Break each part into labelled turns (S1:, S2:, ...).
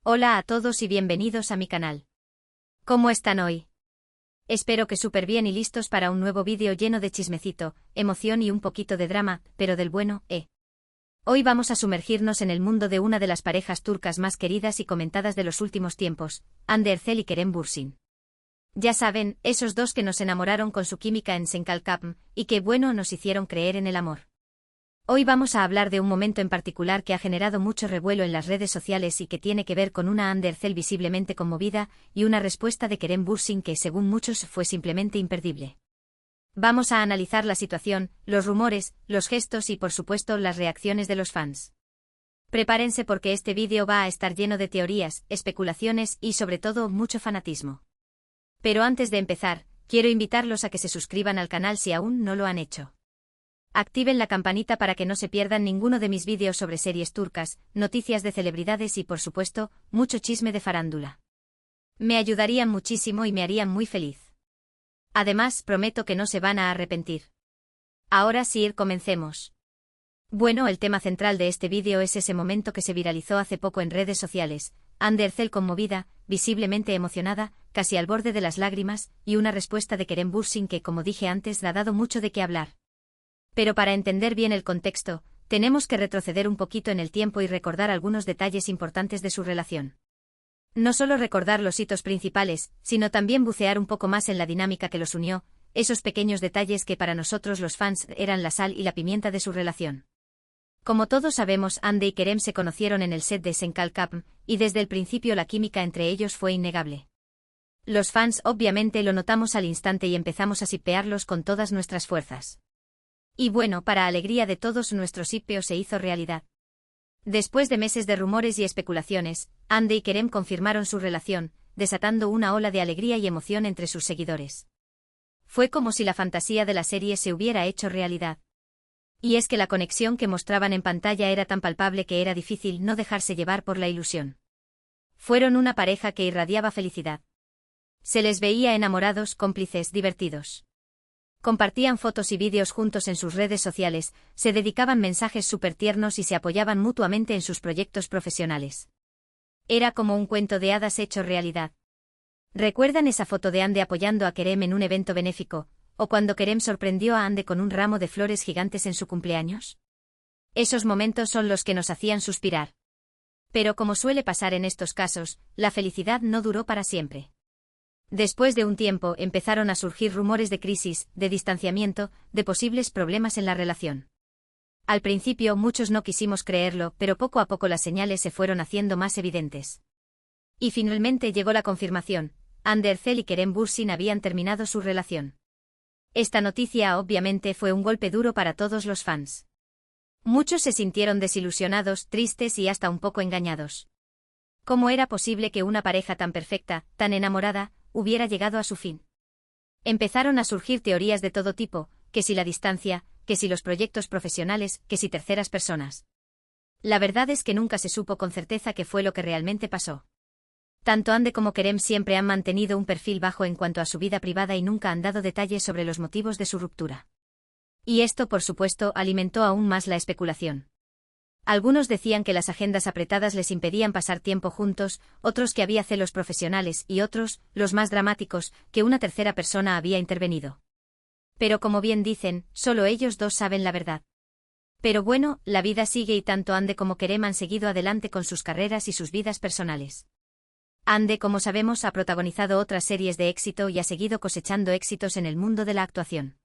S1: Hola a todos y bienvenidos a mi canal. ¿Cómo están hoy? Espero que súper bien y listos para un nuevo vídeo lleno de chismecito, emoción y un poquito de drama, pero del bueno, Hoy vamos a sumergirnos en el mundo de una de las parejas turcas más queridas y comentadas de los últimos tiempos, Hande Erçel y Kerem Bürsin. Ya saben, esos dos que nos enamoraron con su química en Senkalkapm, y que bueno nos hicieron creer en el amor. Hoy vamos a hablar de un momento en particular que ha generado mucho revuelo en las redes sociales y que tiene que ver con una Hande Erçel visiblemente conmovida y una respuesta de Kerem Bürsin que según muchos fue simplemente imperdible. Vamos a analizar la situación, los rumores, los gestos y por supuesto las reacciones de los fans. Prepárense porque este vídeo va a estar lleno de teorías, especulaciones y sobre todo mucho fanatismo. Pero antes de empezar, quiero invitarlos a que se suscriban al canal si aún no lo han hecho. Activen la campanita para que no se pierdan ninguno de mis vídeos sobre series turcas, noticias de celebridades y por supuesto, mucho chisme de farándula. Me ayudarían muchísimo y me harían muy feliz. Además, prometo que no se van a arrepentir. Ahora sí, comencemos. Bueno, el tema central de este vídeo es ese momento que se viralizó hace poco en redes sociales, Hande Erçel conmovida, visiblemente emocionada, casi al borde de las lágrimas, y una respuesta de Kerem Bürsin que como dije antes ha dado mucho de qué hablar. Pero para entender bien el contexto, tenemos que retroceder un poquito en el tiempo y recordar algunos detalles importantes de su relación. No solo recordar los hitos principales, sino también bucear un poco más en la dinámica que los unió, esos pequeños detalles que para nosotros los fans eran la sal y la pimienta de su relación. Como todos sabemos, Hande y Kerem se conocieron en el set de Senkalkapm, y desde el principio la química entre ellos fue innegable. Los fans obviamente lo notamos al instante y empezamos a shippearlos con todas nuestras fuerzas. Y bueno, para alegría de todos nuestro shippeo se hizo realidad. Después de meses de rumores y especulaciones, Hande y Kerem confirmaron su relación, desatando una ola de alegría y emoción entre sus seguidores. Fue como si la fantasía de la serie se hubiera hecho realidad. Y es que la conexión que mostraban en pantalla era tan palpable que era difícil no dejarse llevar por la ilusión. Fueron una pareja que irradiaba felicidad. Se les veía enamorados, cómplices, divertidos. Compartían fotos y vídeos juntos en sus redes sociales, se dedicaban mensajes súper tiernos y se apoyaban mutuamente en sus proyectos profesionales. Era como un cuento de hadas hecho realidad. ¿Recuerdan esa foto de Hande apoyando a Kerem en un evento benéfico, o cuando Kerem sorprendió a Hande con un ramo de flores gigantes en su cumpleaños? Esos momentos son los que nos hacían suspirar. Pero como suele pasar en estos casos, la felicidad no duró para siempre. Después de un tiempo empezaron a surgir rumores de crisis, de distanciamiento, de posibles problemas en la relación. Al principio muchos no quisimos creerlo, pero poco a poco las señales se fueron haciendo más evidentes. Y finalmente llegó la confirmación, Hande Erçel y Kerem Bürsin habían terminado su relación. Esta noticia obviamente fue un golpe duro para todos los fans. Muchos se sintieron desilusionados, tristes y hasta un poco engañados. ¿Cómo era posible que una pareja tan perfecta, tan enamorada, hubiera llegado a su fin? Empezaron a surgir teorías de todo tipo, que si la distancia, que si los proyectos profesionales, que si terceras personas. La verdad es que nunca se supo con certeza qué fue lo que realmente pasó. Tanto Hande como Kerem siempre han mantenido un perfil bajo en cuanto a su vida privada y nunca han dado detalles sobre los motivos de su ruptura. Y esto, por supuesto, alimentó aún más la especulación. Algunos decían que las agendas apretadas les impedían pasar tiempo juntos, otros que había celos profesionales y otros, los más dramáticos, que una tercera persona había intervenido. Pero como bien dicen, solo ellos dos saben la verdad. Pero bueno, la vida sigue y tanto Hande como Kerem han seguido adelante con sus carreras y sus vidas personales. Hande, como sabemos, ha protagonizado otras series de éxito y ha seguido cosechando éxitos en el mundo de la actuación.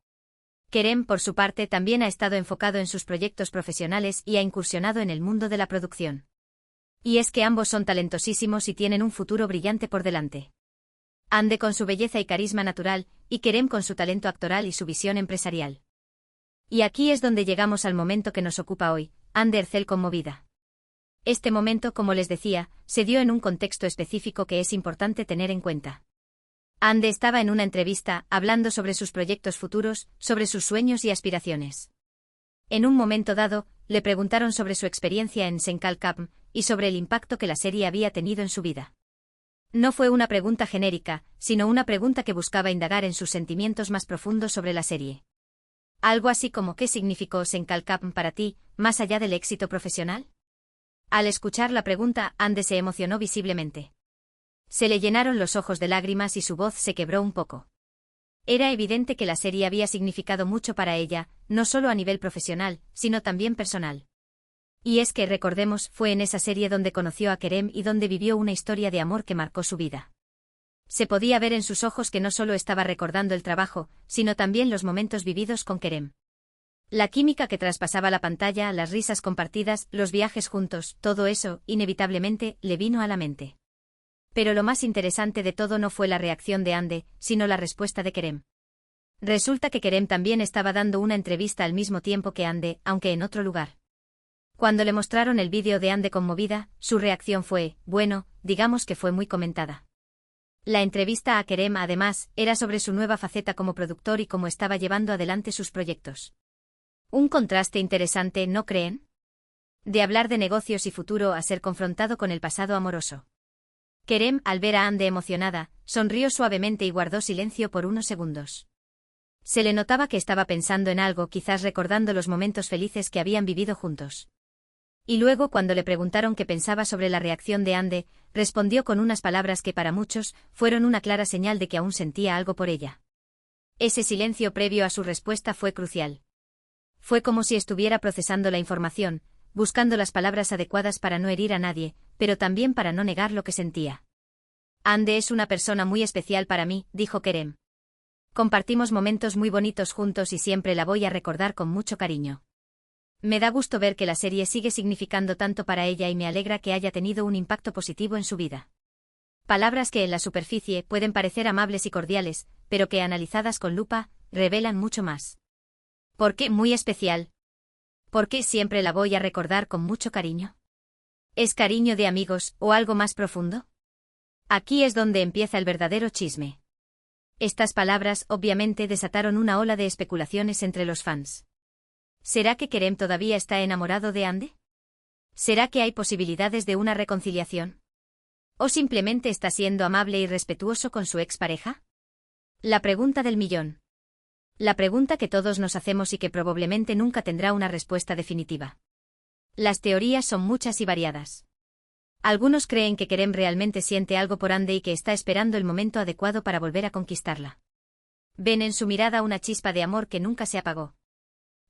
S1: Kerem, por su parte, también ha estado enfocado en sus proyectos profesionales y ha incursionado en el mundo de la producción. Y es que ambos son talentosísimos y tienen un futuro brillante por delante. Hande con su belleza y carisma natural, y Kerem con su talento actoral y su visión empresarial. Y aquí es donde llegamos al momento que nos ocupa hoy, Hande Erçel conmovida. Este momento, como les decía, se dio en un contexto específico que es importante tener en cuenta. Hande estaba en una entrevista, hablando sobre sus proyectos futuros, sobre sus sueños y aspiraciones. En un momento dado, le preguntaron sobre su experiencia en Senkalkapm, y sobre el impacto que la serie había tenido en su vida. No fue una pregunta genérica, sino una pregunta que buscaba indagar en sus sentimientos más profundos sobre la serie. Algo así como ¿qué significó Senkalkapm para ti, más allá del éxito profesional? Al escuchar la pregunta, Ande se emocionó visiblemente. Se le llenaron los ojos de lágrimas y su voz se quebró un poco. Era evidente que la serie había significado mucho para ella, no solo a nivel profesional, sino también personal. Y es que, recordemos, fue en esa serie donde conoció a Kerem y donde vivió una historia de amor que marcó su vida. Se podía ver en sus ojos que no solo estaba recordando el trabajo, sino también los momentos vividos con Kerem. La química que traspasaba la pantalla, las risas compartidas, los viajes juntos, todo eso, inevitablemente, le vino a la mente. Pero lo más interesante de todo no fue la reacción de Ande, sino la respuesta de Kerem. Resulta que Kerem también estaba dando una entrevista al mismo tiempo que Ande, aunque en otro lugar. Cuando le mostraron el vídeo de Ande conmovida, su reacción fue, bueno, digamos que fue muy comentada. La entrevista a Kerem, además, era sobre su nueva faceta como productor y cómo estaba llevando adelante sus proyectos. Un contraste interesante, ¿no creen? De hablar de negocios y futuro a ser confrontado con el pasado amoroso. Kerem, al ver a Ande emocionada, sonrió suavemente y guardó silencio por unos segundos. Se le notaba que estaba pensando en algo, quizás recordando los momentos felices que habían vivido juntos. Y luego, cuando le preguntaron qué pensaba sobre la reacción de Ande, respondió con unas palabras que para muchos fueron una clara señal de que aún sentía algo por ella. Ese silencio previo a su respuesta fue crucial. Fue como si estuviera procesando la información, buscando las palabras adecuadas para no herir a nadie, pero también para no negar lo que sentía. Ande es una persona muy especial para mí, dijo Kerem. Compartimos momentos muy bonitos juntos y siempre la voy a recordar con mucho cariño. Me da gusto ver que la serie sigue significando tanto para ella y me alegra que haya tenido un impacto positivo en su vida. Palabras que en la superficie pueden parecer amables y cordiales, pero que analizadas con lupa, revelan mucho más. ¿Por qué muy especial? ¿Por qué siempre la voy a recordar con mucho cariño? ¿Es cariño de amigos o algo más profundo? Aquí es donde empieza el verdadero chisme. Estas palabras obviamente desataron una ola de especulaciones entre los fans. ¿Será que Kerem todavía está enamorado de Ande? ¿Será que hay posibilidades de una reconciliación? ¿O simplemente está siendo amable y respetuoso con su expareja? La pregunta del millón. La pregunta que todos nos hacemos y que probablemente nunca tendrá una respuesta definitiva. Las teorías son muchas y variadas. Algunos creen que Kerem realmente siente algo por Ande y que está esperando el momento adecuado para volver a conquistarla. Ven en su mirada una chispa de amor que nunca se apagó.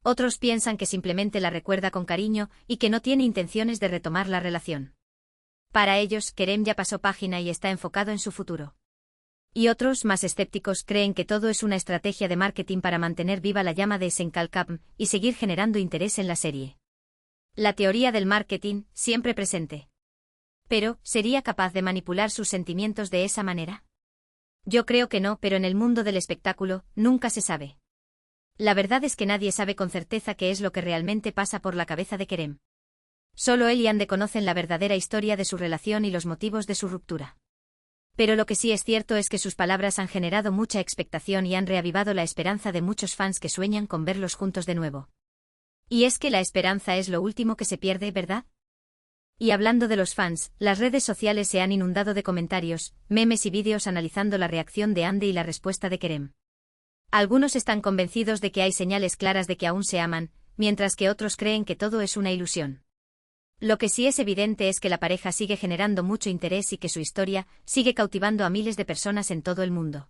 S1: Otros piensan que simplemente la recuerda con cariño y que no tiene intenciones de retomar la relación. Para ellos, Kerem ya pasó página y está enfocado en su futuro. Y otros, más escépticos, creen que todo es una estrategia de marketing para mantener viva la llama de Senkalkam y seguir generando interés en la serie. La teoría del marketing, siempre presente. Pero, ¿sería capaz de manipular sus sentimientos de esa manera? Yo creo que no, pero en el mundo del espectáculo, nunca se sabe. La verdad es que nadie sabe con certeza qué es lo que realmente pasa por la cabeza de Kerem. Solo él y Ande conocen la verdadera historia de su relación y los motivos de su ruptura. Pero lo que sí es cierto es que sus palabras han generado mucha expectación y han reavivado la esperanza de muchos fans que sueñan con verlos juntos de nuevo. Y es que la esperanza es lo último que se pierde, ¿verdad? Y hablando de los fans, las redes sociales se han inundado de comentarios, memes y vídeos analizando la reacción de Ande y la respuesta de Kerem. Algunos están convencidos de que hay señales claras de que aún se aman, mientras que otros creen que todo es una ilusión. Lo que sí es evidente es que la pareja sigue generando mucho interés y que su historia sigue cautivando a miles de personas en todo el mundo.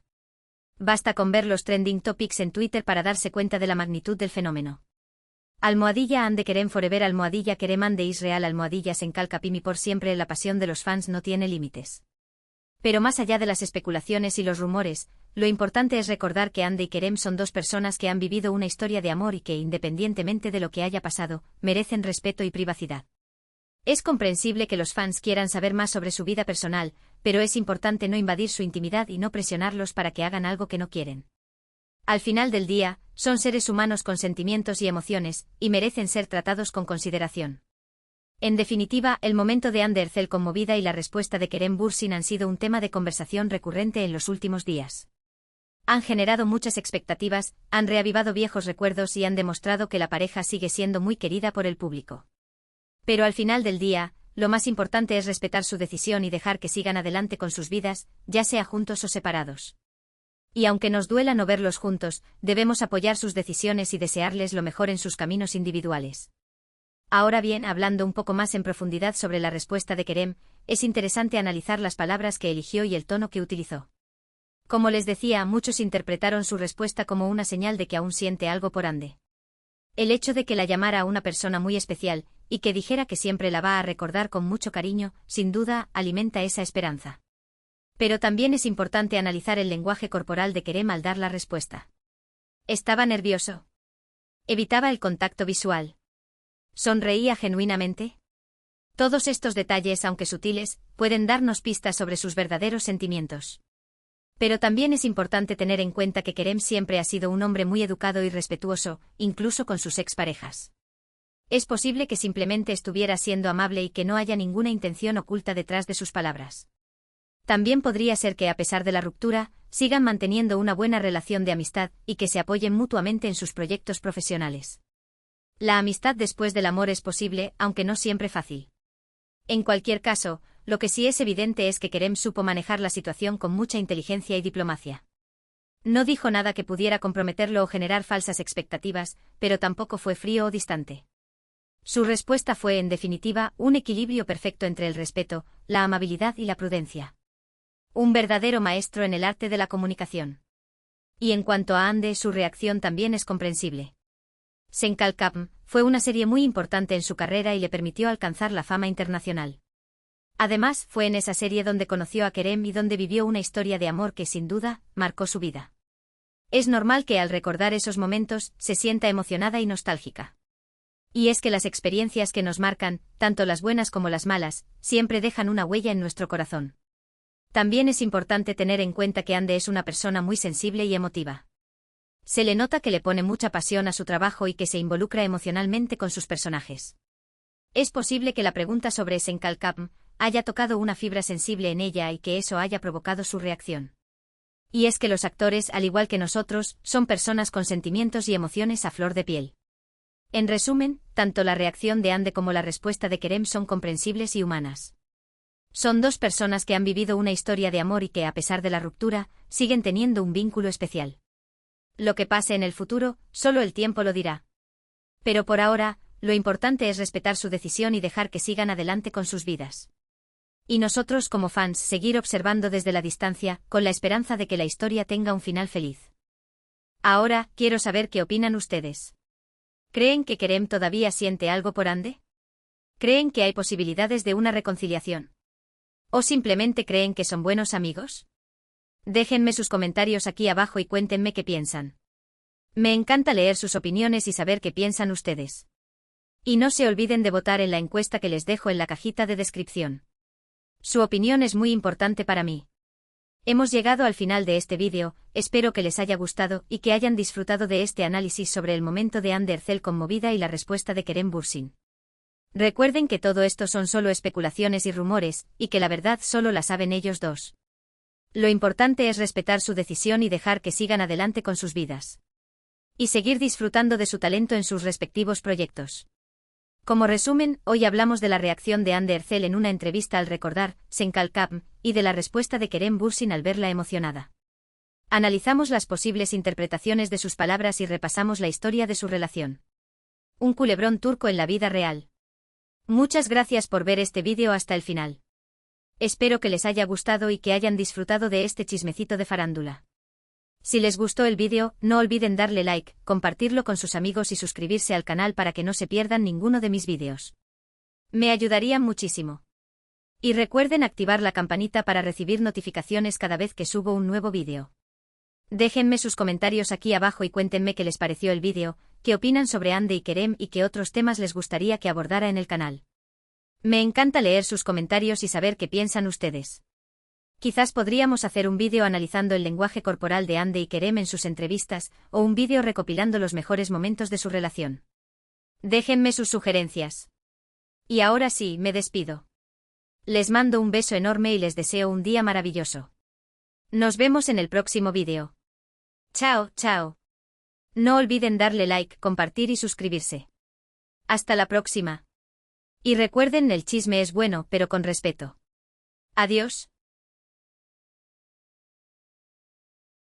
S1: Basta con ver los trending topics en Twitter para darse cuenta de la magnitud del fenómeno. _Ande Kerem Forever _Kerem Ande Israel Senkalkapimi por siempre. La pasión de los fans no tiene límites. Pero más allá de las especulaciones y los rumores, lo importante es recordar que Ande y Kerem son dos personas que han vivido una historia de amor y que, independientemente de lo que haya pasado, merecen respeto y privacidad. Es comprensible que los fans quieran saber más sobre su vida personal, pero es importante no invadir su intimidad y no presionarlos para que hagan algo que no quieren. Al final del día, son seres humanos con sentimientos y emociones, y merecen ser tratados con consideración. En definitiva, el momento de Ande Erzel conmovida y la respuesta de Kerem Bürsin han sido un tema de conversación recurrente en los últimos días. Han generado muchas expectativas, han reavivado viejos recuerdos y han demostrado que la pareja sigue siendo muy querida por el público. Pero al final del día, lo más importante es respetar su decisión y dejar que sigan adelante con sus vidas, ya sea juntos o separados. Y aunque nos duela no verlos juntos, debemos apoyar sus decisiones y desearles lo mejor en sus caminos individuales. Ahora bien, hablando un poco más en profundidad sobre la respuesta de Kerem, es interesante analizar las palabras que eligió y el tono que utilizó. Como les decía, muchos interpretaron su respuesta como una señal de que aún siente algo por Ande. El hecho de que la llamara a una persona muy especial, y que dijera que siempre la va a recordar con mucho cariño, sin duda, alimenta esa esperanza. Pero también es importante analizar el lenguaje corporal de Kerem al dar la respuesta. ¿Estaba nervioso? ¿Evitaba el contacto visual? ¿Sonreía genuinamente? Todos estos detalles, aunque sutiles, pueden darnos pistas sobre sus verdaderos sentimientos. Pero también es importante tener en cuenta que Kerem siempre ha sido un hombre muy educado y respetuoso, incluso con sus exparejas. Es posible que simplemente estuviera siendo amable y que no haya ninguna intención oculta detrás de sus palabras. También podría ser que, a pesar de la ruptura, sigan manteniendo una buena relación de amistad y que se apoyen mutuamente en sus proyectos profesionales. La amistad después del amor es posible, aunque no siempre fácil. En cualquier caso, lo que sí es evidente es que Kerem supo manejar la situación con mucha inteligencia y diplomacia. No dijo nada que pudiera comprometerlo o generar falsas expectativas, pero tampoco fue frío o distante. Su respuesta fue, en definitiva, un equilibrio perfecto entre el respeto, la amabilidad y la prudencia. Un verdadero maestro en el arte de la comunicación. Y en cuanto a Ande, su reacción también es comprensible. Senkalkapm fue una serie muy importante en su carrera y le permitió alcanzar la fama internacional. Además, fue en esa serie donde conoció a Kerem y donde vivió una historia de amor que, sin duda, marcó su vida. Es normal que al recordar esos momentos, se sienta emocionada y nostálgica. Y es que las experiencias que nos marcan, tanto las buenas como las malas, siempre dejan una huella en nuestro corazón. También es importante tener en cuenta que Ande es una persona muy sensible y emotiva. Se le nota que le pone mucha pasión a su trabajo y que se involucra emocionalmente con sus personajes. Es posible que la pregunta sobre Senkalkapm haya tocado una fibra sensible en ella y que eso haya provocado su reacción. Y es que los actores, al igual que nosotros, son personas con sentimientos y emociones a flor de piel. En resumen, tanto la reacción de Ande como la respuesta de Kerem son comprensibles y humanas. Son dos personas que han vivido una historia de amor y que, a pesar de la ruptura, siguen teniendo un vínculo especial. Lo que pase en el futuro, solo el tiempo lo dirá. Pero por ahora, lo importante es respetar su decisión y dejar que sigan adelante con sus vidas. Y nosotros, como fans, seguir observando desde la distancia, con la esperanza de que la historia tenga un final feliz. Ahora, quiero saber qué opinan ustedes. ¿Creen que Kerem todavía siente algo por Ande? ¿Creen que hay posibilidades de una reconciliación? ¿O simplemente creen que son buenos amigos? Déjenme sus comentarios aquí abajo y cuéntenme qué piensan. Me encanta leer sus opiniones y saber qué piensan ustedes. Y no se olviden de votar en la encuesta que les dejo en la cajita de descripción. Su opinión es muy importante para mí. Hemos llegado al final de este vídeo, espero que les haya gustado y que hayan disfrutado de este análisis sobre el momento de Ande Erçel conmovida y la respuesta de Kerem Bürsin. Recuerden que todo esto son solo especulaciones y rumores, y que la verdad solo la saben ellos dos. Lo importante es respetar su decisión y dejar que sigan adelante con sus vidas. Y seguir disfrutando de su talento en sus respectivos proyectos. Como resumen, hoy hablamos de la reacción de Ande Erçel en una entrevista al recordar Senkalkapm y de la respuesta de Kerem Bürsin al verla emocionada. Analizamos las posibles interpretaciones de sus palabras y repasamos la historia de su relación. Un culebrón turco en la vida real. Muchas gracias por ver este vídeo hasta el final. Espero que les haya gustado y que hayan disfrutado de este chismecito de farándula. Si les gustó el vídeo, no olviden darle like, compartirlo con sus amigos y suscribirse al canal para que no se pierdan ninguno de mis vídeos. Me ayudarían muchísimo. Y recuerden activar la campanita para recibir notificaciones cada vez que subo un nuevo vídeo. Déjenme sus comentarios aquí abajo y cuéntenme qué les pareció el vídeo, qué opinan sobre Ande y Kerem y qué otros temas les gustaría que abordara en el canal. Me encanta leer sus comentarios y saber qué piensan ustedes. Quizás podríamos hacer un vídeo analizando el lenguaje corporal de Ande y Kerem en sus entrevistas, o un vídeo recopilando los mejores momentos de su relación. Déjenme sus sugerencias. Y ahora sí, me despido. Les mando un beso enorme y les deseo un día maravilloso. Nos vemos en el próximo vídeo. Chao, chao. No olviden darle like, compartir y suscribirse. Hasta la próxima. Y recuerden, el chisme es bueno, pero con respeto. Adiós.